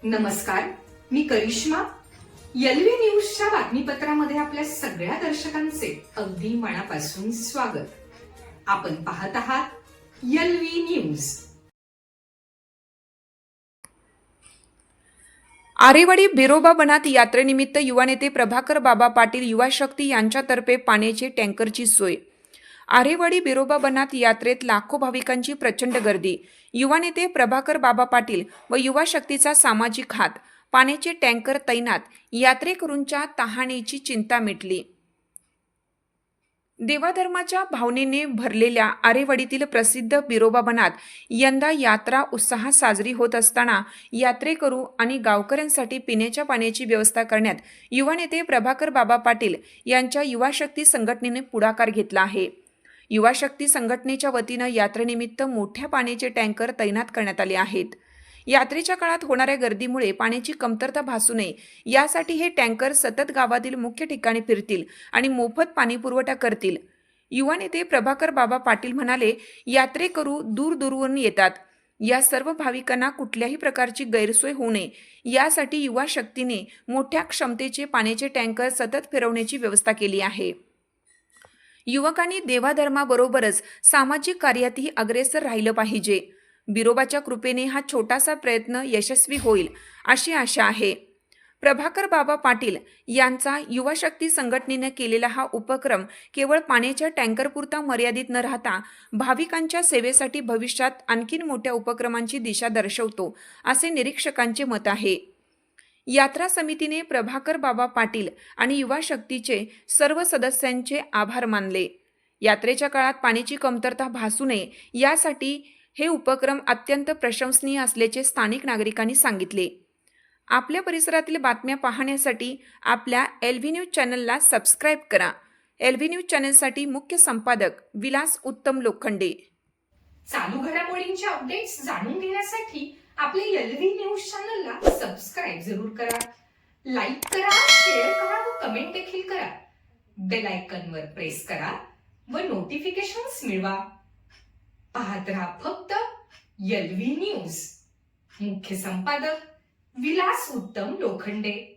नमस्कार, मी करिश्मा. एलव्ही न्यूजच्या बातमीपत्रामध्ये आपल्या सगळ्या दर्शकांचे अगदी मनापासून स्वागत. आपण पाहत आहात एलव्ही न्यूज. आरेवाडी बिरोबा बनात यात्रेनिमित्त युवा नेते प्रभाकर बाबा पाटील युवा शक्ती यांच्यातर्फे पाण्याची टँकरची सोय. आरेवाडी बिरोबा बनात यात्रेत लाखो भाविकांची प्रचंड गर्दी. युवा नेते प्रभाकर बाबा पाटील व युवा शक्तीचा सामाजिक हात, पाण्याचे टँकर तैनात, यात्रेकरूंच्या तहानेची चिंता मिटली. देवाधर्माच्या भावनेने भरलेल्या आरेवाडीतील प्रसिद्ध बिरोबा बनात यंदा यात्रा उत्साहात साजरी होत असताना यात्रेकरू आणि गावकऱ्यांसाठी पिण्याच्या पाण्याची व्यवस्था करण्यात युवा नेते प्रभाकर बाबा पाटील यांच्या युवा शक्ती संघटनेने पुढाकार घेतला आहे. युवा शक्ती संघटनेच्या वतीनं यात्रेनिमित्त मोठ्या पाण्याचे टँकर तैनात करण्यात आले आहेत. यात्रेच्या काळात होणाऱ्या गर्दीमुळे पाण्याची कमतरता भासू नये यासाठी हे टँकर सतत गावातील मुख्य ठिकाणी फिरतील आणि मोफत पाणी पुरवठा करतील. युवा नेते प्रभाकर बाबा पाटील म्हणाले, यात्रेकरू दूरदूरवरून येतात. या सर्व भाविकांना कुठल्याही प्रकारची गैरसोय होऊ नये यासाठी युवा शक्तीने मोठ्या क्षमतेचे पाण्याचे टँकर सतत फिरवण्याची व्यवस्था केली आहे. युवकांनी देवाधर्माबरोबरच सामाजिक कार्यातही अग्रेसर राहिलं पाहिजे. बिरोबाच्या कृपेने हा छोटासा प्रयत्न यशस्वी होईल अशी आशा आहे. प्रभाकर बाबा पाटील यांचा युवा शक्ती संघटनेने केलेला हा उपक्रम केवळ पाण्याच्या टँकरपुरता मर्यादित न राहता भाविकांच्या सेवेसाठी भविष्यात आणखीन मोठ्या उपक्रमांची दिशा दर्शवतो असे निरीक्षकांचे मत आहे. यात्रा समितीने प्रभाकर बाबा पाटील आणि युवा शक्तीचे सर्व सदस्यांचे आभार मानले. यात्रेच्या काळात पाण्याची कमतरता भासू नये यासाठी हे उपक्रम अत्यंत प्रशंसनीय असल्याचे स्थानिक नागरिकांनी सांगितले. आपल्या परिसरातील बातम्या पाहण्यासाठी आपल्या एलव्ही न्यूज चॅनलला सबस्क्राईब करा. एलव्ही न्यूज चॅनलसाठी मुख्य संपादक विलास उत्तम लोखंडे. चालू घडामोडींचे अपडेट्स जाणून घेण्यासाठी आपल्या एलव्ही न्यूज चॅनलला सबस्क्राईब जरूर करा. लाईक करा, शेअर करा व कमेंट देखील करा. बेल आयकॉनवर प्रेस करा व नोटिफिकेशन्स मिळवा. पाहत रहा फक्त एलव्ही न्यूज. मुख्य संपादक विलास उत्तम लोखंडे.